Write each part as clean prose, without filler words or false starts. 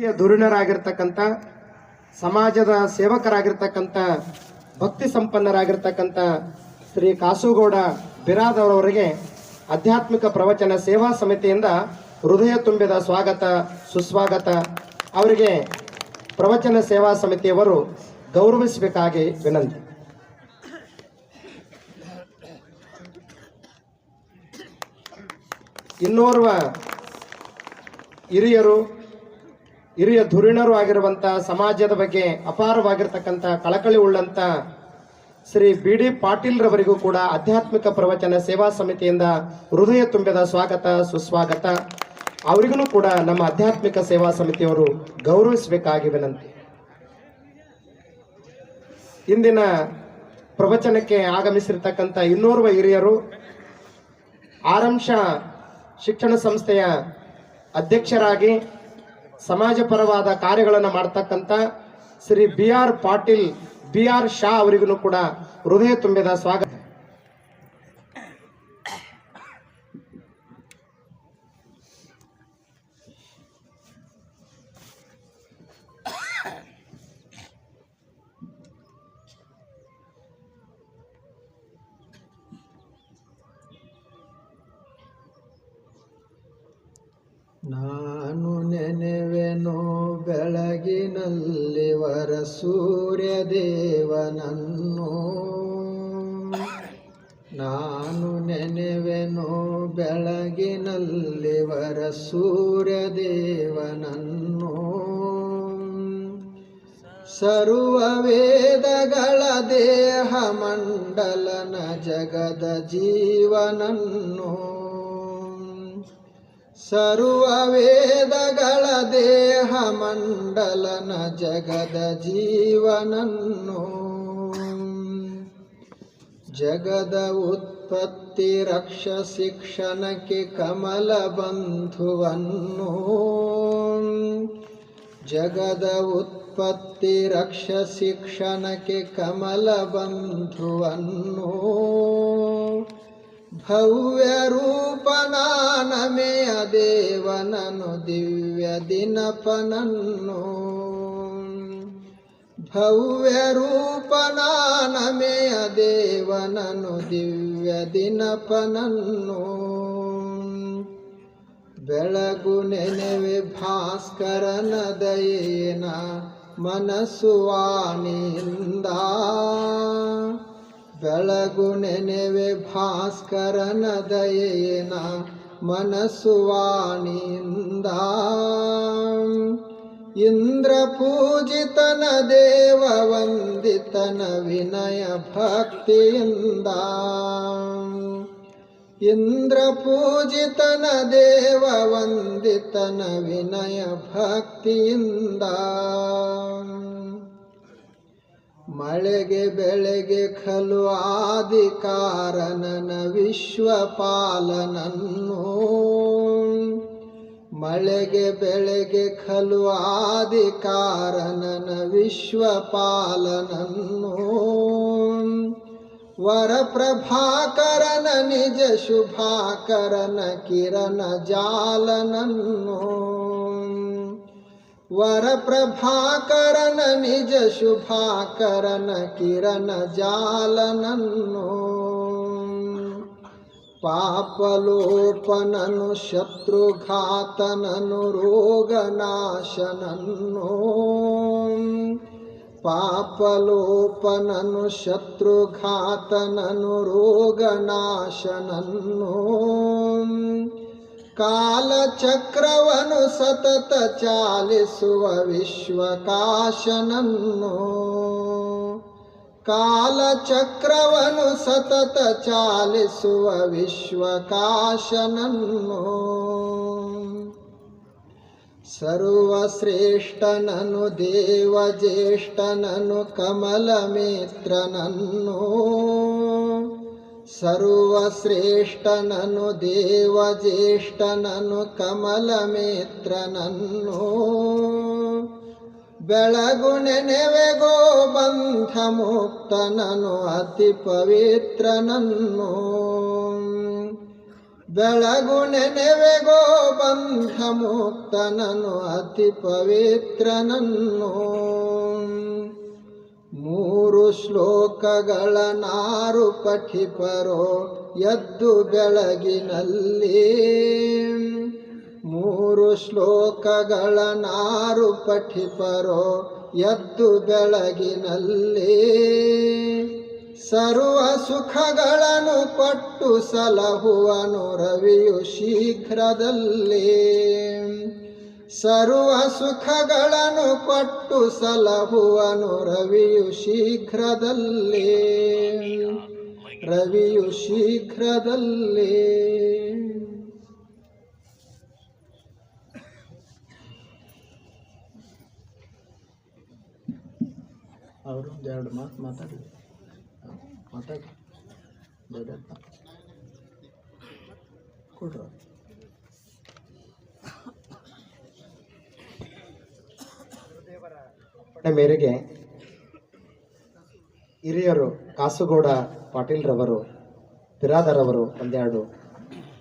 ಹಿರಿಯ ಧುರೀಣರಾಗಿರ್ತಕ್ಕಂಥ ಸಮಾಜದ ಸೇವಕರಾಗಿರ್ತಕ್ಕಂಥ ಭಕ್ತಿ ಸಂಪನ್ನರಾಗಿರ್ತಕ್ಕಂಥ ಶ್ರೀ ಕಾಸುಗೌಡ ಬಿರಾದವರವರಿಗೆ ಆಧ್ಯಾತ್ಮಿಕ ಪ್ರವಚನ ಸೇವಾ ಸಮಿತಿಯಿಂದ ಹೃದಯ ತುಂಬಿದ ಸ್ವಾಗತ ಸುಸ್ವಾಗತ. ಅವರಿಗೆ ಪ್ರವಚನ ಸೇವಾ ಸಮಿತಿಯವರು ಗೌರವಿಸಬೇಕಾಗಿ ವಿನಂತಿ. ಇನ್ನೋರ್ವ ಹಿರಿಯ ಧುರೀಣರು ಆಗಿರುವಂಥ ಸಮಾಜದ ಬಗ್ಗೆ ಅಪಾರವಾಗಿರ್ತಕ್ಕಂಥ ಕಳಕಳಿ ಉಳ್ಳಂಥ ಶ್ರೀ ಬಿ ಡಿ ಪಾಟೀಲ್ರವರಿಗೂ ಕೂಡ ಆಧ್ಯಾತ್ಮಿಕ ಪ್ರವಚನ ಸೇವಾ ಸಮಿತಿಯಿಂದ ಹೃದಯ ತುಂಬಿದ ಸ್ವಾಗತ ಸುಸ್ವಾಗತ. ಅವರಿಗೂ ಕೂಡ ನಮ್ಮ ಆಧ್ಯಾತ್ಮಿಕ ಸೇವಾ ಸಮಿತಿಯವರು ಗೌರವಿಸಬೇಕಾಗಿ ವಿನಂತಿ. ಇಂದಿನ ಪ್ರವಚನಕ್ಕೆ ಆಗಮಿಸಿರ್ತಕ್ಕಂಥ ಇನ್ನೋರ್ವ ಹಿರಿಯರು ಆರಂಶ ಶಿಕ್ಷಣ ಸಂಸ್ಥೆಯ ಅಧ್ಯಕ್ಷರಾಗಿ ಸಮಾಜ ಪರವಾದ ಕಾರ್ಯಗಳನ್ನು ಮಾಡತಕ್ಕಂಥ Shri B R Patil B R Shah ಅವರಿಗೂ ಕೂಡ ಹೃದಯ ತುಂಬಿದ ಸ್ವಾಗತ. ನಾನು ನೆನೆವೆನೋ ಬೆಳಗಿನಲ್ಲಿ ವರ ಸೂರ್ಯ ದೇವನನ್ನು, ನಾನು ನೆನೆವೆನೋ ಬೆಳಗಿನಲ್ಲಿ ವರ ಸೂರ್ಯ ದೇವನನ್ನು, ಸರ್ವ ವೇದಗಳ ದೇಹ ಮಂಡಲನ ಜಗದ ಜೀವನನ್ನು, ಸರ್ವ ವೇದಗಳ ದೇಹ ಮಂಡಲನ ಜಗದ ಜೀವನನ್ನು, ಜಗದ ಉತ್ಪತ್ತಿ ರಕ್ಷ ಶಿಕ್ಷಣಕ್ಕೆ ಕಮಲ ಬಂಧುವನ್ನು, ಜಗದ ಉತ್ಪತ್ತಿ ರಕ್ಷ ಶಿಕ್ಷಣಕ್ಕೆ ಕಮಲ ಬಂಧುವನ್ನು, ಭವ್ಯ ರೂಪನಾನಮೆಯ ದೇವನನು ದಿವ್ಯ ದಿನಪನನ್ನು, ಭವ್ಯ ರೂಪನಾನಮೆಯ ದೇವನನು ದಿವ್ಯ ದಿನಪನನ್ನು, ಬೆಳಗು ನೆನೆವೆ ಭಾಸ್ಕರನ ದಯೇನ ಮನಸ್ಸು ವಾಣಿಯಿಂದ, ಬೆಳಗು ನೆನೆವೆ ಭಾಸ್ಕರನ ದಯೇನ ಮನಸ್ಸು ವಾಣಿಯಿಂದ, ಇಂದ್ರ ಪೂಜಿತನ ದೇವ ವಂದಿತನ ವಿನಯ ಭಕ್ತಿಯಿಂದ, ಇಂದ್ರ ಪೂಜಿತನ ದೇವ ವಂದಿತನ ವಿನಯ ಭಕ್ತಿಯಿಂದ, ಮಳೆಗೆ ಬೆಳೆಗೆ ಖಲು ಆದಿ ಕಾರಣನ ವಿಶ್ವಪಾಲನನ್ನು, ಮಳೆಗೆ ಬೆಳೆಗೆ ಖಲು ಆದಿ ಕಾರಣನ ವಿಶ್ವಪಾಲನನ್ನು, ವರಪ್ರಭಾಕರನ ನಿಜ ಶುಭಾಕರನ ಕಿರಣ ಜಾಲನನ್ನು, ವರಪ್ರಭಾಕರನ ನಿಜ ಶುಭಾಕರನ ಕಿರಣ ಜಾಲನನ್ನು, ಪಾಪಲೋಪನನು ಶತ್ರುಘಾತನನು ರೋಗನಾಶನನ್ನು, ಪಾಪಲೋಪನನು ಶತ್ರುಘಾತನನು ರೋಗನಾಶನನ್ನು, ಕಾಲಚಕ್ರವನು ಸತತ ಚಾಲಿಸುವ ವಿಶ್ವಕಾಶನನ್ನು, ಕಾಲಚಕ್ರವನು ಸತತ ಚಾಲಿಸುವ ವಿಶ್ವಕಾಶನನ್ನು, ಸರ್ವಶ್ರೇಷ್ಠನನು ದೇವಜ್ಯೇಷ್ಠನನು ಕಮಲಮಿತ್ರನನ್ನು, ಸರ್ವಶ್ರೇಷ್ಠನನು ದೇವಜ್ಯೇಷ್ಠನನು ಕಮಲಮಿತ್ರನನ್ನು, ಬೆಳಗು ನೆನೆವೆಗೋ ಬಂಧ ಮುಕ್ತನನು ಅತಿ ಪವಿತ್ರನನ್ನು, ಬೆಳಗು ನೆನೆವೆಗೋ ಬಂಧ ಮುಕ್ತನನು ಅತಿ ಪವಿತ್ರನನ್ನು. 3 ಶ್ಲೋಕಗಳ ನಾರು ಪಠಿಪರೋ ಎದ್ದು ಬೆಳಗಿನಲ್ಲಿ. 3 ಶ್ಲೋಕಗಳ ನಾರು ಪಠಿಪರೋ ಎದ್ದು ಬೆಳಗಿನಲ್ಲಿ. ಸರ್ವ ಸುಖಗಳನ್ನು ಕೊಟ್ಟು ಸಲಹುವನು ರವಿಯು ಶೀಘ್ರದಲ್ಲಿ. ಸರ್ವ ಸುಖಗಳನ್ನು ಕೊಟ್ಟು ಸಲಹುವನು ರವಿಯು ಶೀಘ್ರದಲ್ಲಿ. ರವಿಯು ಶೀಘ್ರದಲ್ಲಿ. ಅವರು 2 ಮಾತು ಮಾತಾಡಿ ಕೊಡ್ರ. ಮೇರೆಗೆ ಹಿರಿಯರು ಕಾಸುಗೌಡ ಪಾಟೀಲ್ ರವರು ಬಿರಾದರ್ ಅವರು ಒಂದೆರಡು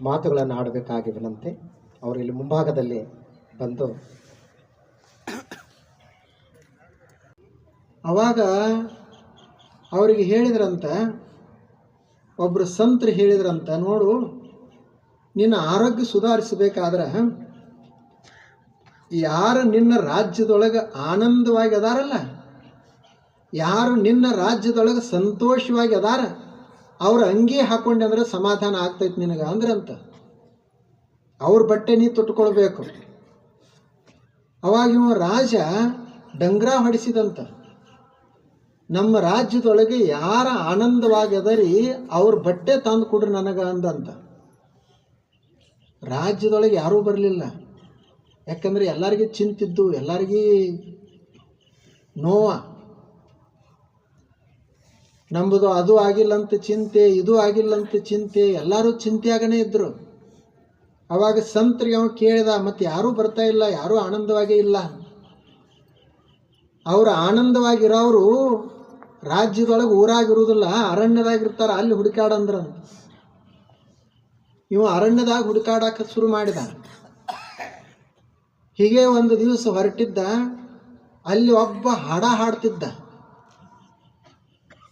ಮಾತುಗಳನ್ನು ಆಡಬೇಕಾಗಿ ವಿನಂತಿ. ಅವರು ಇಲ್ಲಿ ಮುಂಭಾಗದಲ್ಲಿ ಬಂದು ಅವಾಗ ಅವರಿಗೆ ಹೇಳಿದ್ರಂತ, ಒಬ್ಬರು ಸಂತರು ಹೇಳಿದ್ರಂತ, ನೋಡು ನಿನ್ನ ಆರೋಗ್ಯ ಸುಧಾರಿಸಬೇಕಾದ್ರೆ ಯಾರು ನಿನ್ನ ರಾಜ್ಯದೊಳಗೆ ಆನಂದವಾಗಿ ಅದಾರಲ್ಲ, ಯಾರು ನಿನ್ನ ರಾಜ್ಯದೊಳಗೆ ಸಂತೋಷವಾಗಿ ಅದಾರ, ಅವ್ರ ಅಂಗಿ ಹಾಕೊಂಡೆ ಅಂದ್ರೆ ಸಮಾಧಾನ ಆಗ್ತೈತಿ ನಿನಗೆ ಅಂದ್ರಂತ. ಅವ್ರ ಬಟ್ಟೆ ನೀ ತೊಟ್ಕೊಳ್ಬೇಕು. ಅವಾಗ ಇವ ರಾಜ ಡಂಗ್ರ ಹೊಡಿಸಿದಂತ, ನಮ್ಮ ರಾಜ್ಯದೊಳಗೆ ಯಾರ ಆನಂದವಾಗಿ ಅದರಿ ಅವ್ರ ಬಟ್ಟೆ ತಂದು ಕೊಡ್ರಿ ನನಗೆ ಅಂದಂತ. ರಾಜ್ಯದೊಳಗೆ ಯಾರೂ ಬರಲಿಲ್ಲ. ಯಾಕಂದರೆ ಎಲ್ಲರಿಗೂ ಚಿಂತಿದ್ದು, ಎಲ್ಲರಿಗೂ ನೋವ, ನಂಬುದು ಅದು ಆಗಿಲ್ಲಂತ ಚಿಂತೆ, ಇದು ಆಗಿಲ್ಲಂತ ಚಿಂತೆ, ಎಲ್ಲರೂ ಚಿಂತೆಯಾಗನೇ ಇದ್ದರು. ಅವಾಗ ಸಂತರಿಗೆ ಅವ ಕೇಳಿದ, ಮತ್ತು ಯಾರೂ ಬರ್ತಾ ಇಲ್ಲ, ಯಾರೂ ಆನಂದವಾಗೇ ಇಲ್ಲ. ಅವರು ಆನಂದವಾಗಿರೋರು ರಾಜ್ಯದೊಳಗೆ ಊರಾಗಿರುವುದಿಲ್ಲ, ಅರಣ್ಯದಾಗಿರ್ತಾರೆ, ಅಲ್ಲಿ ಹುಡುಕಾಡಂದ್ರಂತ. ಇವ ಅರಣ್ಯದಾಗ ಹುಡುಕಾಡಕ್ಕೆ ಶುರು ಮಾಡಿದ. ಹೀಗೆ ಒಂದು ದಿವಸ ಹೊರಟಿದ್ದ, ಅಲ್ಲಿ ಒಬ್ಬ ಹಾಡ ಹಾಡ್ತಿದ್ದ.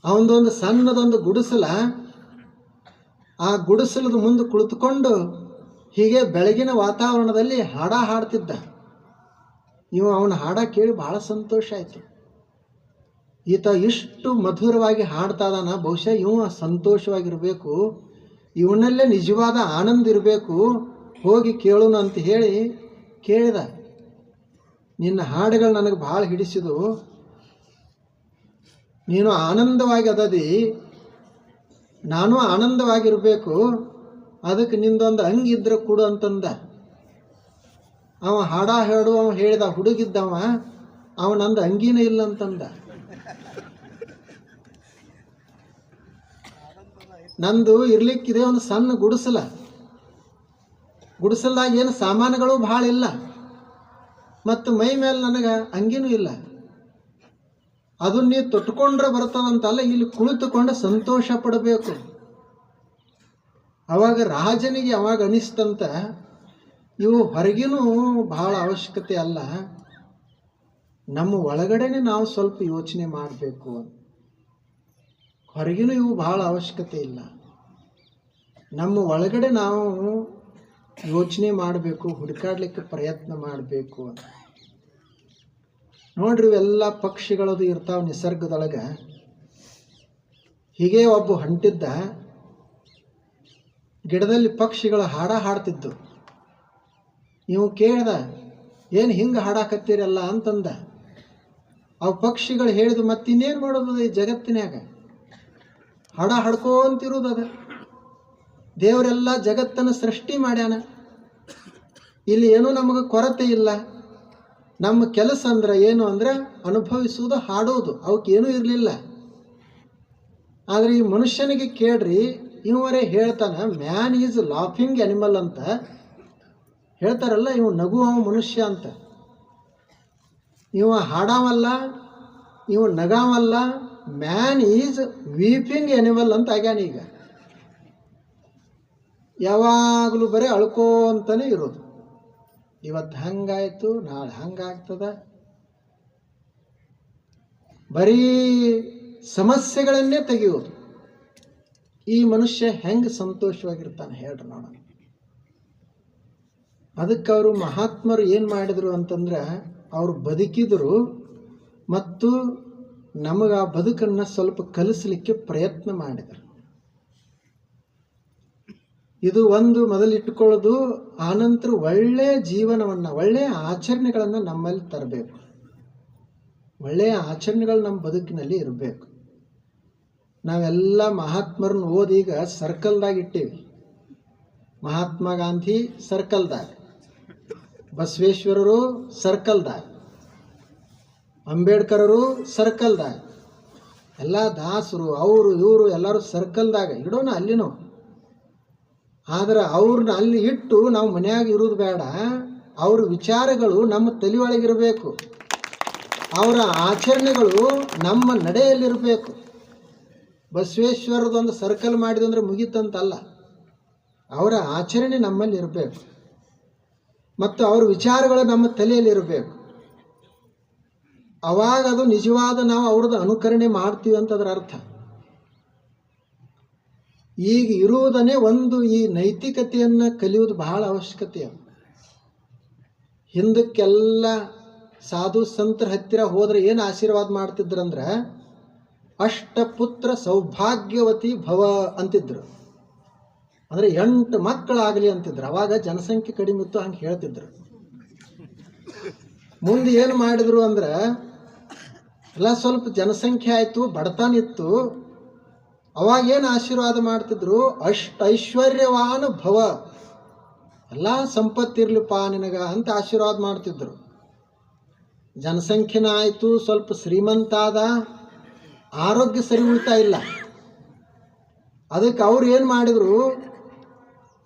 ಅವನದೊಂದು ಸಣ್ಣದೊಂದು ಗುಡಿಸಲ, ಆ ಗುಡಿಸಲದ ಮುಂದೆ ಕುಳಿತುಕೊಂಡು ಹೀಗೆ ಬೆಳಗಿನ ವಾತಾವರಣದಲ್ಲಿ ಹಾಡ ಹಾಡ್ತಿದ್ದ. ಅವನ ಹಾಡ ಕೇಳಿ ಭಾಳ ಸಂತೋಷ ಆಯಿತು. ಈತ ಇಷ್ಟು ಮಧುರವಾಗಿ ಹಾಡ್ತಾ ಇದ್ದಾನ, ಬಹುಶಃ ಇವ ಸಂತೋಷವಾಗಿರಬೇಕು, ಇವನಲ್ಲೇ ನಿಜವಾದ ಆನಂದ ಇರಬೇಕು, ಹೋಗಿ ಕೇಳೋಣ ಅಂತ ಹೇಳಿ ಕೇಳಿದ. ನಿನ್ನ ಹಾಡುಗಳು ನನಗೆ ಭಾಳ ಹಿಡಿಸಿದು, ನೀನು ಆನಂದವಾಗಿ ಅದದಿ, ನಾನು ಆನಂದವಾಗಿರಬೇಕು, ಅದಕ್ಕೆ ನಿಂದೊಂದು ಅಂಗಿದ್ರೆ ಕೊಡು ಅಂತಂದ. ಅವ ಹಾಡ ಹಾಡು ಅವ ಹೇಳಿದ, ಹುಡುಗಿದ್ದವ, ಅವನಂದು ಅಂಗಿನೇ ಇಲ್ಲ ಅಂತಂದ. ನಂದು ಇರ್ಲಿಕ್ಕಿದೆ ಒಂದು ಸಣ್ಣ ಗುಡಿಸಲ, ಗುಡಿಸಲ್ದಾಗ ಏನು ಸಾಮಾನುಗಳು ಭಾಳ ಇಲ್ಲ, ಮತ್ತು ಮೈ ಮೇಲೆ ನನಗೆ ಅಂಗಿನೂ ಇಲ್ಲ. ಅದನ್ನ ನೀವು ತೊಟ್ಕೊಂಡ್ರೆ ಬರ್ತದಂತಲ್ಲ, ಇಲ್ಲಿ ಕುಳಿತುಕೊಂಡು ಸಂತೋಷ ಪಡಬೇಕು. ಅವಾಗ ರಾಜನಿಗೆ ಅವಾಗ ಅನಿಸ್ತಂತ, ಇವು ಹೊರಗಿನೂ ಭಾಳ ಅವಶ್ಯಕತೆ ಅಲ್ಲ, ನಮ್ಮ ಒಳಗಡೆನೆ ನಾವು ಸ್ವಲ್ಪ ಯೋಚನೆ ಮಾಡಬೇಕು. ಹೊರಗಿನೂ ಇವು ಭಾಳ ಅವಶ್ಯಕತೆ ಇಲ್ಲ, ನಮ್ಮ ಒಳಗಡೆ ನಾವು ಯೋಚನೆ ಮಾಡಬೇಕು, ಹುಡುಕಾಡ್ಲಿಕ್ಕೆ ಪ್ರಯತ್ನ ಮಾಡಬೇಕು. ನೋಡ್ರಿ, ಇವೆಲ್ಲ ಪಕ್ಷಿಗಳದು ಇರ್ತಾವೆ ನಿಸರ್ಗದೊಳಗೆ. ಹೀಗೆ ಒಬ್ಬ ಹೊಂಟಿದ್ದ, ಗಿಡದಲ್ಲಿ ಪಕ್ಷಿಗಳು ಹಾಡ ಹಾಡ್ತಿದ್ದು. ನೀವು ಕೇಳ್ದ, ಏನು ಹಿಂಗೆ ಹಾಡಾಕತ್ತೀರಲ್ಲ ಅಂತಂದ. ಅವು ಪಕ್ಷಿಗಳು ಹೇಳಿದು, ಮತ್ತಿನ್ನೇನು ಮಾಡೋದು ಈ ಜಗತ್ತಿನಾಗ, ಹಾಡ ಹಾಡ್ಕೊಂತಿರೋದದ. ದೇವರೆಲ್ಲ ಜಗತ್ತನ್ನು ಸೃಷ್ಟಿ ಮಾಡ್ಯಾನ, ಇಲ್ಲಿ ಏನೂ ನಮಗೆ ಕೊರತೆ ಇಲ್ಲ. ನಮ್ಮ ಕೆಲಸ ಅಂದ್ರೆ ಏನು ಅಂದರೆ ಅನುಭವಿಸುವುದು, ಹಾಡೋದು, ಅವಕ್ಕೇನೂ ಇರಲಿಲ್ಲ. ಆದರೆ ಈ ಮನುಷ್ಯನಿಗೆ ಕೇಳ್ರಿ, ಇವರೇ ಹೇಳ್ತಾನೆ, ಮ್ಯಾನ್ ಈಸ್ ಲಾಫಿಂಗ್ ಆ್ಯನಿಮಲ್ ಅಂತ ಹೇಳ್ತಾರಲ್ಲ, ಇವ ನಗುವ ಮನುಷ್ಯ ಅಂತ. ಇವ ಹಾಡಾವಲ್ಲ, ಇವ ನಗಾವಲ್ಲ, ಮ್ಯಾನ್ ಈಸ್ ವೀಪಿಂಗ್ ಆ್ಯನಿಮಲ್ ಅಂತ ಆಗ್ಯಾನ. ಈಗ ಯಾವಾಗಲೂ ಬರೀ ಅಳ್ಕೋಂತಾನೆ ಇರೋದು. ಇವತ್ತು ಹಂಗಾಯ್ತು, ನಾಳೆ ಹಂಗಾಗ್ತದ, ಬರೀ ಸಮಸ್ಯೆಗಳನ್ನೇ ತೆಗೆಯೋದು. ಈ ಮನುಷ್ಯ ಹೆಂಗೆ ಸಂತೋಷವಾಗಿರ್ತಾನೆ ಹೇಳ್ರಿ ನೋಡೋಣ. ಅದಕ್ಕೆ ಅವರು ಮಹಾತ್ಮರು ಏನು ಮಾಡಿದರು ಅಂತಂದ್ರೆ, ಅವರು ಬದುಕಿದರು ಮತ್ತು ನಮಗೆ ಆ ಬದುಕನ್ನು ಸ್ವಲ್ಪ ಕಲಿಸಲಿಕ್ಕೆ ಪ್ರಯತ್ನ ಮಾಡಿದರು. ಇದು ಒಂದು ಮೊದಲಿಟ್ಟುಕೊಳ್ಳೋದು. ಆನಂತರ ಒಳ್ಳೆಯ ಜೀವನವನ್ನು, ಒಳ್ಳೆಯ ಆಚರಣೆಗಳನ್ನು ನಮ್ಮಲ್ಲಿ ತರಬೇಕು. ಒಳ್ಳೆಯ ಆಚರಣೆಗಳು ನಮ್ಮ ಬದುಕಿನಲ್ಲಿ ಇರಬೇಕು. ನಾವೆಲ್ಲ ಮಹಾತ್ಮರನ್ನ ಓದಿ ಈಗ ಸರ್ಕಲ್ದಾಗ ಇಟ್ಟೀವಿ. ಮಹಾತ್ಮ ಗಾಂಧಿ ಸರ್ಕಲ್ದಾಗ, ಬಸವೇಶ್ವರರು ಸರ್ಕಲ್ದಾಗ, ಅಂಬೇಡ್ಕರರು ಸರ್ಕಲ್ದಾಗ, ಎಲ್ಲ ದಾಸರು ಅವರು ಇವರು ಎಲ್ಲರೂ ಸರ್ಕಲ್ದಾಗ ಇಡೋಣ ಅಲ್ಲಿನೂ. ಆದ್ರೆ ಅವ್ರನ್ನ ಅಲ್ಲಿ ಇಟ್ಟು ನಾವು ಮನೆಯಾಗ ಇರೋದು ಬೇಡ. ಅವ್ರ ವಿಚಾರಗಳು ನಮ್ಮ ತಲೆಯೊಳಗಿರಬೇಕು, ಅವರ ಆಚರಣೆಗಳು ನಮ್ಮ ನಡೆಯಲ್ಲಿರಬೇಕು. ಬಸವೇಶ್ವರದೊಂದು ಸರ್ಕಲ್ ಮಾಡಿದಂದ್ರೆ ಮುಗೀತಂತಲ್ಲ, ಅವರ ಆಚರಣೆ ನಮ್ಮಲ್ಲಿ ಇರಬೇಕು ಮತ್ತು ಅವ್ರ ವಿಚಾರಗಳು ನಮ್ಮ ತಲೆಯಲ್ಲಿರಬೇಕು. ಅವಾಗ ಅದು ನಿಜವಾದ ನಾವು ಅವ್ರದ್ದು ಅನುಕರಣೆ ಮಾಡ್ತೀವಿ ಅಂತ ಅದರ ಅರ್ಥ. ಈಗ ಇರುವುದನ್ನೇ ಒಂದು ಈ ನೈತಿಕತೆಯನ್ನು ಕಲಿಯೋದು ಬಹಳ ಅವಶ್ಯಕತೆ. ಹಿಂದಕ್ಕೆಲ್ಲ ಸಾಧು ಸಂತರ ಹತ್ತಿರ ಹೋದರೆ ಏನು ಆಶೀರ್ವಾದ ಮಾಡ್ತಿದ್ರಂದ್ರೆ, ಅಷ್ಟಪುತ್ರ ಸೌಭಾಗ್ಯವತಿ ಭವ ಅಂತಿದ್ರು. ಅಂದರೆ 8 ಮಕ್ಕಳಾಗಲಿ ಅಂತಿದ್ರು. ಅವಾಗ ಜನಸಂಖ್ಯೆ ಕಡಿಮೆ ಇತ್ತು, ಹಂಗೆ ಹೇಳ್ತಿದ್ರು. ಮುಂದೆ ಏನು ಮಾಡಿದ್ರು ಅಂದ್ರೆ, ಎಲ್ಲ ಸ್ವಲ್ಪ ಜನಸಂಖ್ಯೆ ಆಯಿತು, ಬಡತನ ಇತ್ತು. ಅವಾಗೇನು ಆಶೀರ್ವಾದ ಮಾಡ್ತಿದ್ರು, ಐಶ್ವರ್ಯವಾನ ಭವ, ಎಲ್ಲ ಸಂಪತ್ತಿರ್ಲಿಪ್ಪ ನಿನಗ ಅಂತ ಆಶೀರ್ವಾದ ಮಾಡ್ತಿದ್ರು. ಜನಸಂಖ್ಯೆನ ಆಯಿತು, ಸ್ವಲ್ಪ ಶ್ರೀಮಂತ ಆದ, ಆರೋಗ್ಯ ಸರಿ ಉಳ್ತಾ ಇಲ್ಲ. ಅದಕ್ಕೆ ಅವ್ರು ಏನು ಮಾಡಿದ್ರು,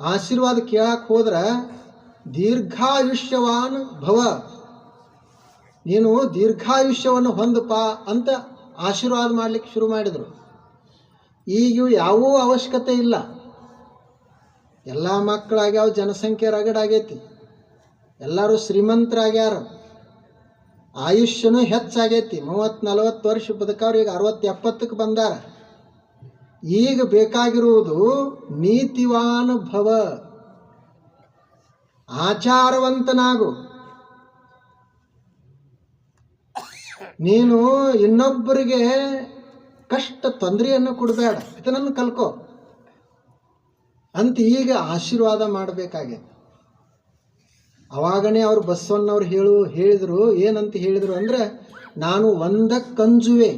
ಆಶೀರ್ವಾದ ಕೇಳಕ್ಕೆ ಹೋದ್ರೆ ದೀರ್ಘಾಯುಷ್ಯವಾನ್ ಭವ, ನೀನು ದೀರ್ಘಾಯುಷ್ಯವನ್ನು ಹೊಂದಪ್ಪ ಅಂತ ಆಶೀರ್ವಾದ ಮಾಡಲಿಕ್ಕೆ ಶುರು ಮಾಡಿದರು. ಈಗ ಯಾವೂ ಅವಶ್ಯಕತೆ ಇಲ್ಲ, ಎಲ್ಲ ಮಕ್ಕಳಾಗ್ಯಾವ, ಜನಸಂಖ್ಯೆ ರಗಡಾಗೈತಿ, ಎಲ್ಲರೂ ಶ್ರೀಮಂತರಾಗ್ಯಾರ, ಆಯುಷ್ಯನೂ ಹೆಚ್ಚಾಗೈತಿ. 30-40 ವರ್ಷ ಬದುಕವ್ರು ಈಗ 60-70ಕ್ಕೆ ಬಂದಾರ. ಈಗ ಬೇಕಾಗಿರುವುದು ನೀತಿವಾನ್ ಭವ, ಆಚಾರವಂತನಾಗು. ನೀನು ಇನ್ನೊಬ್ಬರಿಗೆ ಕಷ್ಟ ತೊಂದರೆಯನ್ನು ಕೊಡಬೇಡ, ಇದನ್ನು ಕಲ್ಕೋ ಅಂತ ಈಗ ಆಶೀರ್ವಾದ ಮಾಡಬೇಕಾಗಿದೆ. ಅವಾಗನೇ ಅವರು ಬಸವಣ್ಣವ್ರು ಹೇಳಿದರು. ಏನಂತ ಹೇಳಿದರು ಅಂದರೆ, ನಾನು ಒಂದಕ್ಕಂಜುವೆ,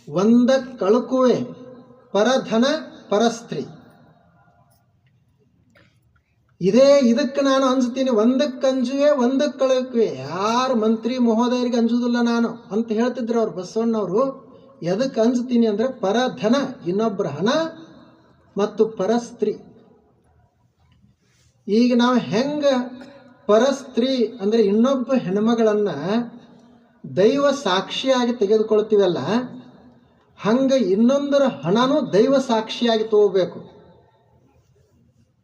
ಒಂದಕ್ಕಳುಕುವೆ, ಪರಧನ ಪರಸ್ತ್ರೀ. ಇದಕ್ಕೆ ನಾನು ಅಂಜುತ್ತೀನಿ, ಒಂದಕ್ಕಂಜುವೆ ಒಂದಕ್ಕಳುಕುವೆ. ಯಾರು ಮಂತ್ರಿ ಮಹೋದಯರಿಗೆ ಅಂಜುವುದಿಲ್ಲ ನಾನು ಅಂತ ಹೇಳ್ತಿದ್ರು ಅವ್ರು ಬಸವಣ್ಣವರು. ಎದಕ್ಕೆ ಅಂಜುತ್ತೀನಿ ಅಂದರೆ, ಪರಧನ, ಇನ್ನೊಬ್ಬರ ಹಣ, ಮತ್ತು ಪರಸ್ತ್ರೀ. ಈಗ ನಾವು ಹೆಂಗೆ ಪರಸ್ತ್ರೀ ಅಂದರೆ ಇನ್ನೊಬ್ಬ ಹೆಣ್ಮಗಳನ್ನು ದೈವ ಸಾಕ್ಷಿಯಾಗಿ ತೆಗೆದುಕೊಳ್ತೀವಲ್ಲ, ಹಂಗೆ ಇನ್ನೊಂದರ ಹಣನೂ ದೈವ ಸಾಕ್ಷಿಯಾಗಿ ತಗೋಬೇಕು.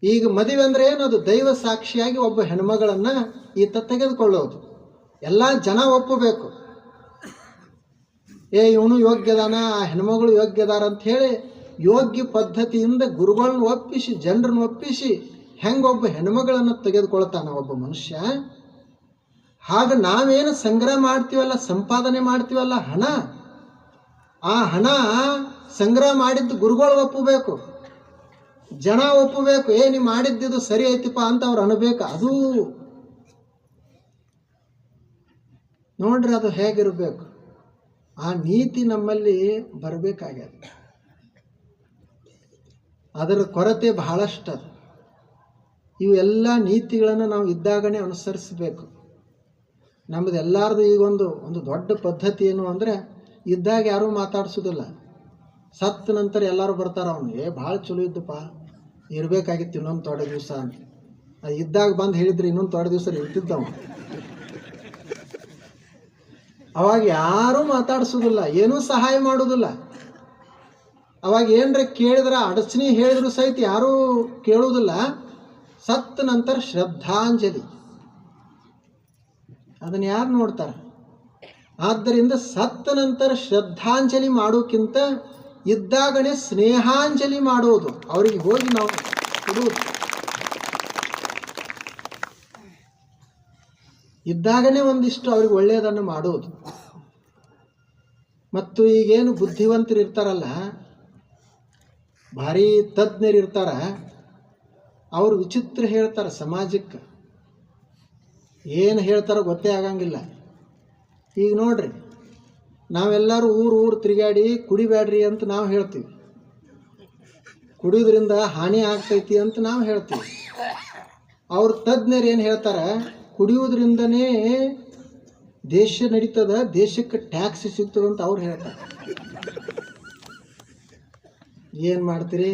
ಈಗ ಮದುವೆ ಅಂದರೆ ಏನದು, ದೈವ ಸಾಕ್ಷಿಯಾಗಿ ಒಬ್ಬ ಹೆಣ್ಮಗಳನ್ನು ಈತ ತೆಗೆದುಕೊಳ್ಳೋದು. ಎಲ್ಲ ಜನ ಒಪ್ಪಬೇಕು, ಇವನು ಯೋಗ್ಯದಾನ, ಆ ಹೆಣ್ಮಗಳು ಯೋಗ್ಯದಾರ ಅಂತ ಹೇಳಿ ಯೋಗ್ಯ ಪದ್ಧತಿಯಿಂದ ಗುರುಗಳನ್ನ ಒಪ್ಪಿಸಿ, ಜನರನ್ನು ಒಪ್ಪಿಸಿ ಹೆಂಗೊಬ್ಬ ಹೆಣ್ಮಗಳನ್ನು ತೆಗೆದುಕೊಳ್ತಾನ ಒಬ್ಬ ಮನುಷ್ಯ, ಹಾಗೆ ನಾವೇನು ಸಂಗ್ರಹ ಮಾಡ್ತೀವಲ್ಲ, ಸಂಪಾದನೆ ಮಾಡ್ತೀವಲ್ಲ ಹಣ, ಆ ಹಣ ಸಂಗ್ರಹ ಮಾಡಿದ್ದು ಗುರುಗಳು ಒಪ್ಪಬೇಕು, ಜನ ಒಪ್ಪಬೇಕು. ನೀವು ಮಾಡಿದ್ದಿದ್ದು ಸರಿ ಐತಿಪ್ಪ ಅಂತ ಅವ್ರು ಅನ್ಬೇಕು. ಅದು ನೋಡ್ರಿ, ಅದು ಹೇಗಿರಬೇಕು, ಆ ನೀತಿ ನಮ್ಮಲ್ಲಿ ಬರಬೇಕಾಗ್ಯದ. ಅದರ ಕೊರತೆ ಬಹಳಷ್ಟು ಅದು. ಇವೆಲ್ಲ ನೀತಿಗಳನ್ನು ನಾವು ಇದ್ದಾಗನೇ ಅನುಸರಿಸಬೇಕು. ನಮ್ಮದು ಎಲ್ಲರದು ಈಗ ಒಂದು ದೊಡ್ಡ ಪದ್ಧತಿ ಏನು ಅಂದರೆ, ಇದ್ದಾಗ ಯಾರೂ ಮಾತಾಡ್ಸೋದಿಲ್ಲ, ಸತ್ತ ನಂತರ ಎಲ್ಲರೂ ಬರ್ತಾರೆ, ಅವನು ಭಾಳ ಚಲೋ ಇದ್ದಪ್ಪ, ಇರಬೇಕಾಗಿತ್ತು ಇನ್ನೊಂದು ತೊಡೆ ದಿವಸ ಅಂತ. ಅದು ಇದ್ದಾಗ ಬಂದು ಹೇಳಿದ್ರೆ ಇನ್ನೊಂದು ತೊಡೆ ದಿವಸ ಇರ್ತಿದ್ದವ. ಅವಾಗ ಯಾರೂ ಮಾತಾಡ್ಸೋದಿಲ್ಲ, ಏನೂ ಸಹಾಯ ಮಾಡೋದಿಲ್ಲ. ಅವಾಗ ಏನರ ಕೇಳಿದ್ರೆ ಅಡಚಣೆ ಹೇಳಿದ್ರು ಸಹಿತ ಯಾರೂ ಕೇಳುವುದಿಲ್ಲ. ಸತ್ತ ನಂತರ ಶ್ರದ್ಧಾಂಜಲಿ ಅದನ್ನು ಯಾರು ನೋಡ್ತಾರೆ? ಆದ್ದರಿಂದ ಸತ್ತ ನಂತರ ಶ್ರದ್ಧಾಂಜಲಿ ಮಾಡೋಕ್ಕಿಂತ ಇದ್ದಾಗನೇ ಸ್ನೇಹಾಂಜಲಿ ಮಾಡುವುದು, ಅವರಿಗೆ ಹೋಗಿ ನಾವು ಕೊಡುವುದು. ಇದ್ದಾಗನೇ ಒಂದಿಷ್ಟು ಅವ್ರಿಗೆ ಒಳ್ಳೆಯದನ್ನು ಮಾಡುವುದು. ಮತ್ತು ಈಗೇನು ಬುದ್ಧಿವಂತರು ಇರ್ತಾರಲ್ಲ, ಭಾರಿ ತಜ್ಞರು ಇರ್ತಾರ, ಅವರು ವಿಚಿತ್ರ ಹೇಳ್ತಾರೆ ಸಮಾಜಕ್ಕೆ. ಏನು ಹೇಳ್ತಾರೋ ಗೊತ್ತೇ ಆಗಂಗಿಲ್ಲ. ಈಗ ನೋಡ್ರಿ, ನಾವೆಲ್ಲರೂ ಊರು ತಿರುಗಾಡಿ ಕುಡಿಬೇಡ್ರಿ ಅಂತ ನಾವು ಹೇಳ್ತೀವಿ, ಕುಡಿಯೋದ್ರಿಂದ ಹಾನಿ ಆಗ್ತೈತಿ ಅಂತ ನಾವು ಹೇಳ್ತೀವಿ. ಅವ್ರ ತಜ್ಞರು ಏನು ಹೇಳ್ತಾರೆ? ಕುಡಿಯೋದ್ರಿಂದನೇ ದೇಶ ನಡೀತದ, ದೇಶಕ್ಕೆ ಟ್ಯಾಕ್ಸ್ ಸಿಗ್ತದಂತ ಅವ್ರು ಹೇಳ್ತಾರೆ. ಏನು ಮಾಡ್ತೀರಿ?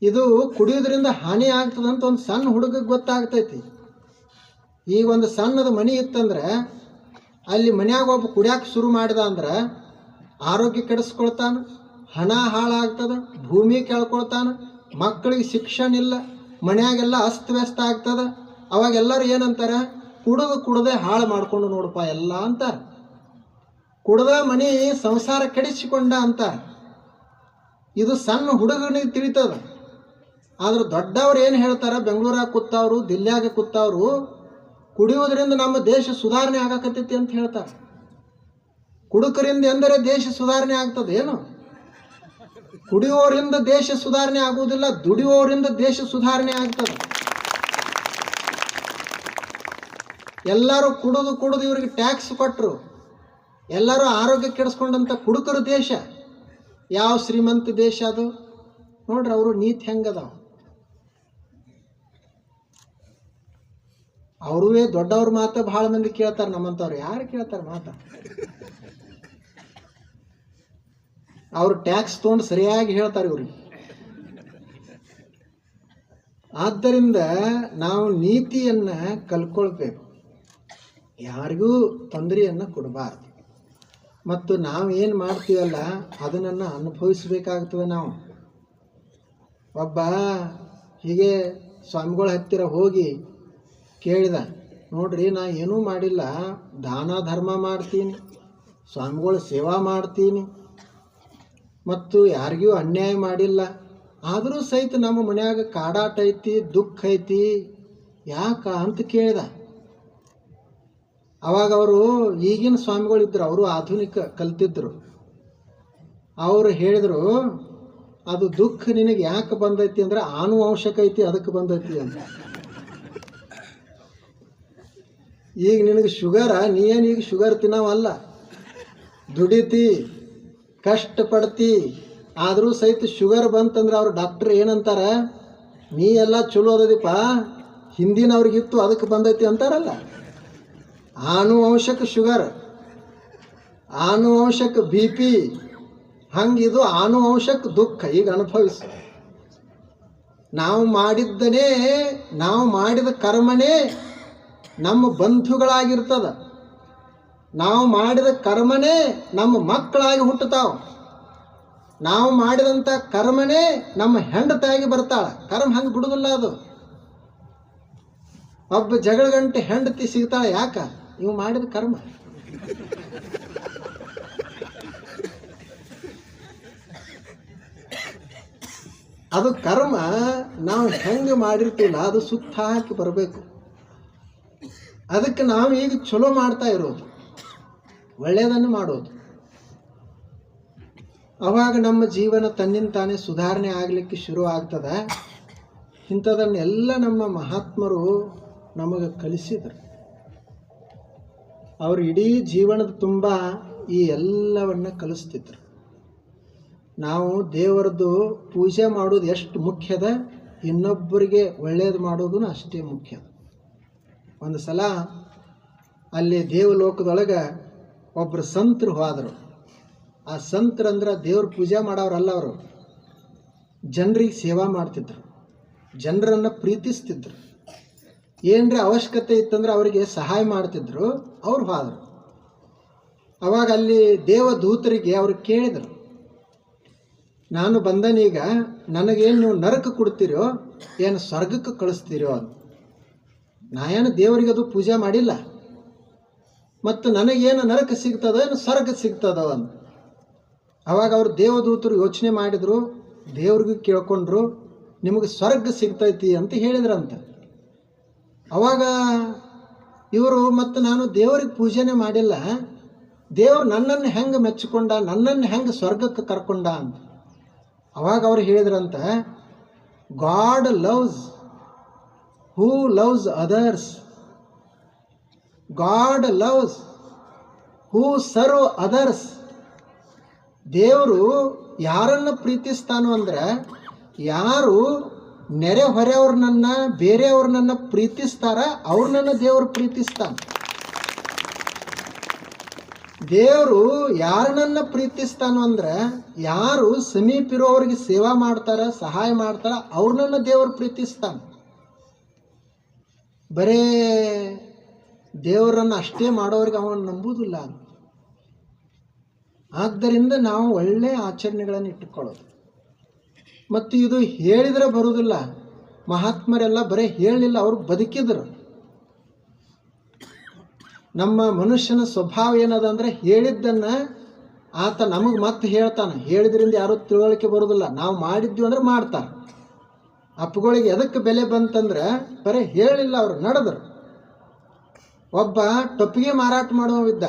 ಇದು ಕುಡಿಯೋದ್ರಿಂದ ಹಾನಿ ಆಗ್ತದಂತ ಒಂದು ಸಣ್ಣ ಹುಡುಗಕ್ಕೆ ಗೊತ್ತಾಗ್ತೈತಿ. ಈಗ ಒಂದು ಸಣ್ಣದ ಮನೆ ಇತ್ತಂದ್ರೆ ಅಲ್ಲಿ ಮನ್ಯಾಗ ಒಬ್ಬ ಕುಡಿಯಾಕೆ ಶುರು ಮಾಡಿದ ಅಂದ್ರೆ ಆರೋಗ್ಯ ಕೆಡಿಸ್ಕೊಳ್ತಾನೆ, ಹಣ ಹಾಳಾಗ್ತದೆ, ಭೂಮಿ ಕೇಳ್ಕೊಳ್ತಾನೆ, ಮಕ್ಕಳಿಗೆ ಶಿಕ್ಷಣ ಇಲ್ಲ, ಮನ್ಯಾಗೆಲ್ಲ ಅಸ್ತವ್ಯಸ್ತ ಆಗ್ತದೆ. ಅವಾಗೆಲ್ಲರೂ ಏನಂತಾರೆ? ಕುಡದೆ ಹಾಳು ಮಾಡ್ಕೊಂಡು ನೋಡಪ್ಪ ಎಲ್ಲ ಅಂತಾರೆ. ಕುಡ್ದ ಮನೆ ಸಂಸಾರ ಕೆಡಿಸಿಕೊಂಡ ಅಂತಾರೆ. ಇದು ಸಣ್ಣ ಹುಡುಗನಿಗೆ ತಿಳಿತದ. ಆದ್ರೆ ದೊಡ್ಡವ್ರು ಏನು ಹೇಳ್ತಾರೆ? ಬೆಂಗಳೂರಾಗ ಕೂತವ್ರು, ದಿಲ್ಲ್ಯಾಗ ಕೂತವ್ರು, ಕುಡಿಯೋದ್ರಿಂದ ನಮ್ಮ ದೇಶ ಸುಧಾರಣೆ ಆಗಕತ್ತೈತಿ ಅಂತ ಹೇಳ್ತಾರೆ. ಕುಡುಕರಿಂದ ಎಂದರೆ ದೇಶ ಸುಧಾರಣೆ ಆಗ್ತದೆ ಏನು? ಕುಡಿಯೋರಿಂದ ದೇಶ ಸುಧಾರಣೆ ಆಗುವುದಿಲ್ಲ, ದುಡಿಯೋರಿಂದ ದೇಶ ಸುಧಾರಣೆ ಆಗ್ತದೆ. ಎಲ್ಲರೂ ಕುಡಿದು ಇವರಿಗೆ ಟ್ಯಾಕ್ಸ್ ಕೊಟ್ಟರು, ಎಲ್ಲರೂ ಆರೋಗ್ಯ ಕೆಡಿಸ್ಕೊಂಡಂಥ ಕುಡುಕರು ದೇಶ. ಯಾವ ಶ್ರೀಮಂತ ದೇಶ ಅದು? ನೋಡ್ರಿ ಅವರು ನೀತಿ ಹೆಂಗದಾವ. ಅವರುವೇ ದೊಡ್ಡವ್ರ ಮಾತು ಭಾಳ ಮಂದಿ ಕೇಳ್ತಾರೆ, ನಮ್ಮಂಥವ್ರು ಯಾರು ಕೇಳ್ತಾರೆ ಮಾತು? ಅವರು ಟ್ಯಾಕ್ಸ್ ತೊಗೊಂಡು ಸರಿಯಾಗಿ ಹೇಳ್ತಾರೆ ಇವ್ರಿಗೆ. ಆದ್ದರಿಂದ ನಾವು ನೀತಿಯನ್ನು ಕಲ್ಕೊಳ್ಬೇಕು, ಯಾರಿಗೂ ತೊಂದರೆಯನ್ನು ಕೊಡಬಾರ್ದು. ಮತ್ತು ನಾವು ಏನು ಮಾಡ್ತೀವಲ್ಲ ಅದನ್ನು ಅನುಭವಿಸ್ಬೇಕಾಗ್ತದೆ. ನಾವು ಒಬ್ಬ ಹೀಗೆ ಸ್ವಾಮಿಗಳ ಹತ್ತಿರ ಹೋಗಿ ಕೇಳಿದ, ನೋಡ್ರಿ ನಾ ಏನೂ ಮಾಡಿಲ್ಲ, ದಾನ ಧರ್ಮ ಮಾಡ್ತೀನಿ, ಸ್ವಾಮಿಗಳ ಸೇವಾ ಮಾಡ್ತೀನಿ, ಮತ್ತು ಯಾರಿಗೂ ಅನ್ಯಾಯ ಮಾಡಿಲ್ಲ, ಆದರೂ ಸಹಿತ ನಮ್ಮ ಮನ್ಯಾಗ ಕಾಡಾಟ ಐತಿ, ದುಃಖ ಐತಿ, ಯಾಕ ಅಂತ ಕೇಳಿದ. ಅವಾಗ ಅವರು ಈಗಿನ ಸ್ವಾಮಿಗಳಿದ್ರು, ಅವರು ಆಧುನಿಕ ಕಲ್ತಿದ್ರು. ಅವರು ಹೇಳಿದರು, ಅದು ದುಃಖ ನಿನಗೆ ಯಾಕೆ ಬಂದೈತಿ ಅಂದ್ರೆ ಆನುವಂಶಕ ಐತಿ, ಅದಕ್ಕೆ ಬಂದೈತಿ ಅಂತ. ಈಗ ನಿನಗೆ ಶುಗರ, ನೀನು ಈಗ ಶುಗರ್ ತಿನ್ನವಲ್ಲ, ದುಡಿತಿ, ಕಷ್ಟಪಡ್ತಿ, ಆದರೂ ಸಹಿತ ಶುಗರ್ ಬಂತಂದ್ರೆ ಅವ್ರು ಡಾಕ್ಟ್ರ್ ಏನಂತಾರ? ನೀ ಎಲ್ಲ ಚಲೋ ಅದದಿಪ್ಪ, ಹಿಂದಿನವ್ರಿಗಿತ್ತು ಅದಕ್ಕೆ ಬಂದೈತಿ ಅಂತಾರಲ್ಲ. ಆನುವಂಶಕ ಶುಗರ್, ಆನುವಂಶಕ BP, ಹಂಗಿದು ಆನುವಂಶಕ ದುಃಖ. ಈಗ ಅನುಭವಿಸ. ನಾವು ಮಾಡಿದ ಕರ್ಮನೇ ನಮ್ಮ ಬಂಧುಗಳಾಗಿರ್ತದ, ನಾವು ಮಾಡಿದ ಕರ್ಮನೇ ನಮ್ಮ ಮಕ್ಕಳಾಗಿ ಹುಟ್ಟುತ್ತಾವ, ನಾವು ಮಾಡಿದಂಥ ಕರ್ಮನೇ ನಮ್ಮ ಹೆಂಡತಾಗಿ ಬರ್ತಾಳೆ. ಕರ್ಮ ಹಂಗೆ ಬಿಡುದಿಲ್ಲ ಅದು. ಒಬ್ಬ ಜಗಳ ಗಂಟೆ ಹೆಂಡತಿ ಸಿಗ್ತಾಳೆ, ಯಾಕ? ಇವು ಮಾಡಿದ ಕರ್ಮ. ಅದು ಕರ್ಮ. ನಾವು ಹೆಂಗೆ ಮಾಡಿರ್ತೀವಲ್ಲ ಅದು ಸುತ್ತ ಹಾಕಿ ಬರಬೇಕು. ಅದಕ್ಕೆ ನಾವು ಈಗ ಚಲೋ ಮಾಡ್ತಾ ಇರೋದು, ಒಳ್ಳೆಯದನ್ನು ಮಾಡೋದು. ಅವಾಗ ನಮ್ಮ ಜೀವನ ತನ್ನಿಂದ ತಾನೇ ಸುಧಾರಣೆ ಆಗಲಿಕ್ಕೆ ಶುರು ಆಗ್ತದೆ. ಇಂಥದನ್ನೆಲ್ಲ ನಮ್ಮ ಮಹಾತ್ಮರು ನಮಗೆ ಕಲಿಸಿದರು. ಅವರು ಇಡೀ ಜೀವನದ ತುಂಬ ಈ ಎಲ್ಲವನ್ನು ಕಲಿಸ್ತಿದ್ರು. ನಾವು ದೇವರದ್ದು ಪೂಜೆ ಮಾಡೋದು ಎಷ್ಟು ಮುಖ್ಯದ, ಇನ್ನೊಬ್ಬರಿಗೆ ಒಳ್ಳೆಯದು ಮಾಡೋದು ಅಷ್ಟೇ ಮುಖ್ಯ. ಒಂದು ಸಲ ಅಲ್ಲಿ ದೇವಲೋಕದೊಳಗೆ ಒಬ್ಬರು ಸಂತರು ಹೋದರು. ಆ ಸಂತರಂದ್ರೆ ದೇವ್ರ ಪೂಜೆ ಮಾಡೋರಲ್ಲ, ಅವರು ಜನರಿಗೆ ಸೇವಾ ಮಾಡ್ತಿದ್ರು, ಜನರನ್ನು ಪ್ರೀತಿಸ್ತಿದ್ರು. ಏನರ ಅವಶ್ಯಕತೆ ಇತ್ತಂದ್ರೆ ಅವರಿಗೆ ಸಹಾಯ ಮಾಡ್ತಿದ್ರು. ಅವ್ರು ಹೋದರು. ಅವಾಗ ಅಲ್ಲಿ ದೇವದೂತರಿಗೆ ಅವ್ರು ಕೇಳಿದರು, ನಾನು ಬಂದನೀಗ ನನಗೇನು ನೀವು ನರಕ ಕೊಡ್ತೀರೋ ಏನು ಸ್ವರ್ಗಕ್ಕೆ ಕಳಿಸ್ತೀರೋ ಅಂತ. ನಾ ಏನು ದೇವರಿಗೆ ಅದು ಪೂಜೆ ಮಾಡಿಲ್ಲ, ಮತ್ತು ನನಗೇನು ನರಕ ಸಿಗ್ತದೋ ಏನು ಸ್ವರ್ಗ ಸಿಗ್ತದೋ ಅಂತ. ಅವಾಗ ಅವರು ದೇವದೂತರು ಯೋಚನೆ ಮಾಡಿದರು, ದೇವ್ರಿಗೂ ಕೇಳ್ಕೊಂಡ್ರು, ನಿಮಗೆ ಸ್ವರ್ಗ ಸಿಗ್ತೈತಿ ಅಂತ ಹೇಳಿದ್ರಂತ. ಅವಾಗ ಇವರು ಮತ್ತು ನಾನು ದೇವರಿಗೆ ಪೂಜೆನೇ ಮಾಡಿಲ್ಲ, ದೇವ್ರು ನನ್ನನ್ನು ಹೆಂಗೆ ಮೆಚ್ಚಿಕೊಂಡ, ನನ್ನನ್ನು ಹೆಂಗೆ ಸ್ವರ್ಗಕ್ಕೆ ಕರ್ಕೊಂಡ ಅಂತ. ಅವಾಗ ಅವ್ರು ಹೇಳಿದ್ರಂತ, God loves who loves others, God loves who serve others. ದೇವರು ಯಾರನ್ನು ಪ್ರೀತಿಸ್ತಾನೋ ಅಂದ್ರೆ, ಯಾರು ನೆರೆ ಹೊರೆಯವ್ರನ್ನ ಬೇರೆಯವ್ರನ್ನ ಪ್ರೀತಿಸ್ತಾರ ಅವ್ರನ್ನ ದೇವರು ಪ್ರೀತಿಸ್ತಾನೆ. ದೇವರು ಯಾರನ್ನ ಪ್ರೀತಿಸ್ತಾನೋ ಅಂದ್ರೆ, ಯಾರು ಸಮೀಪಿರೋವ್ರಿಗೆ ಸೇವಾ ಮಾಡ್ತಾರ, ಸಹಾಯ ಮಾಡ್ತಾರ, ಅವ್ರನ್ನ ದೇವರು ಪ್ರೀತಿಸ್ತಾನೆ. ಬರೇ ದೇವರನ್ನು ಅಷ್ಟೇ ಮಾಡೋರಿಗೆ ಅವನು ನಂಬುವುದಿಲ್ಲ. ಆದ್ದರಿಂದ ನಾವು ಒಳ್ಳೆಯ ಆಚರಣೆಗಳನ್ನು ಇಟ್ಟುಕೊಳ್ಳೋದು. ಮತ್ತು ಇದು ಹೇಳಿದರೆ ಬರುವುದಿಲ್ಲ. ಮಹಾತ್ಮರೆಲ್ಲ ಬರೀ ಹೇಳಲಿಲ್ಲ, ಅವರು ಬದುಕಿದ್ರು. ನಮ್ಮ ಮನುಷ್ಯನ ಸ್ವಭಾವ ಏನದ ಅಂದರೆ, ಹೇಳಿದ್ದನ್ನು ಆತ ನಮಗೆ ಮತ್ತೆ ಹೇಳ್ತಾನೆ. ಹೇಳಿದ್ರಿಂದ ಯಾರೂ ತಿಳುವಳಿಕೆ ಬರೋದಿಲ್ಲ. ನಾವು ಮಾಡಿದ್ವಿ ಅಂದ್ರೆ ಮಾಡ್ತಾರೆ. ಅಪ್ಪುಗಳಿಗೆ ಎದಕ್ಕೆ ಬೆಲೆ ಬಂತಂದ್ರೆ, ಬರೀ ಹೇಳಿಲ್ಲ, ಅವರು ನಡೆದ್ರು. ಒಬ್ಬ ಟೊಪ್ಪಿಗೆ ಮಾರಾಟ ಮಾಡುವಿದ್ದ,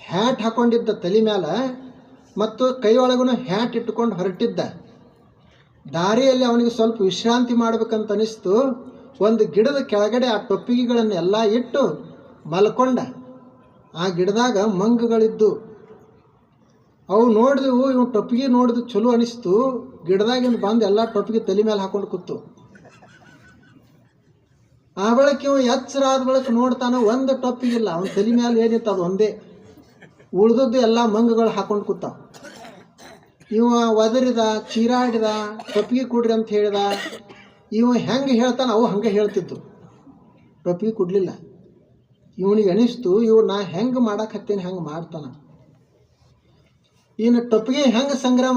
ಹ್ಯಾಟ್ ಹಾಕೊಂಡಿದ್ದ ತಲೆ ಮೇಲೆ, ಮತ್ತು ಕೈ ಒಳಗೂ ಹ್ಯಾಟ್ ಇಟ್ಟುಕೊಂಡು ಹೊರಟಿದ್ದ. ದಾರಿಯಲ್ಲಿ ಅವನಿಗೆ ಸ್ವಲ್ಪ ವಿಶ್ರಾಂತಿ ಮಾಡ್ಬೇಕಂತ ಅನಿಸ್ತು. ಒಂದು ಗಿಡದ ಕೆಳಗಡೆ ಆ ಟೊಪ್ಪಿಗೆಗಳನ್ನೆಲ್ಲ ಇಟ್ಟು ಮಲ್ಕೊಂಡ. ಆ ಗಿಡದಾಗ ಮಂಗಗಳಿದ್ದು. ಅವು ನೋಡಿದವು, ಇವು ಟೊಪ್ಪಿಗೆ ನೋಡಿದು ಚಲೋ ಅನಿಸ್ತು. ಗಿಡದಾಗಿಂದ ಬಂದು ಎಲ್ಲ ಟೊಪ್ಪಿಗೆ ತಲೆ ಮೇಲೆ ಹಾಕೊಂಡು ಕೂತು. ಆ ಬಳಿಕ ಇವು ಎಚ್ಚರ ಆದ ಬಳಿಕ ನೋಡ್ತಾನೆ, ಒಂದು ಟೊಪ್ಪಿಗಿಲ್ಲ. ಅವನ ತಲೆ ಮೇಲೆ ಏನಿತ್ತು ಅದು ಒಂದೇ, ಉಳಿದದ್ದು ಎಲ್ಲ ಮಂಗಗಳು ಹಾಕೊಂಡು ಕೂತಾವ. ಇವ ಒದರಿದ, ಚೀರಾಡಿದ, ಟೊಪ್ಪಿಗೆ ಕೊಡ್ರಿ ಅಂತ ಹೇಳಿದ. ಇವ ಹೆಂಗೆ ಹೇಳ್ತಾನೆ ಅವು ಹಂಗೆ ಹೇಳ್ತಿದ್ದು, ಟೊಪ್ಪಿಗೆ ಕೊಡಲಿಲ್ಲ. ಇವನಿಗೆ ಅನಿಸ್ತು, ಇವ್ ನಾ ಹೆಂಗೆ ಮಾಡಕ್ಕೆ ಹತ್ತೇನೆ ಹಂಗೆ ಮಾಡ್ತಾನೆ. ಇನ್ನು ಟೊಪ್ಪಿಗೆ ಹೆಂಗೆ ಸಂಗ್ರಹ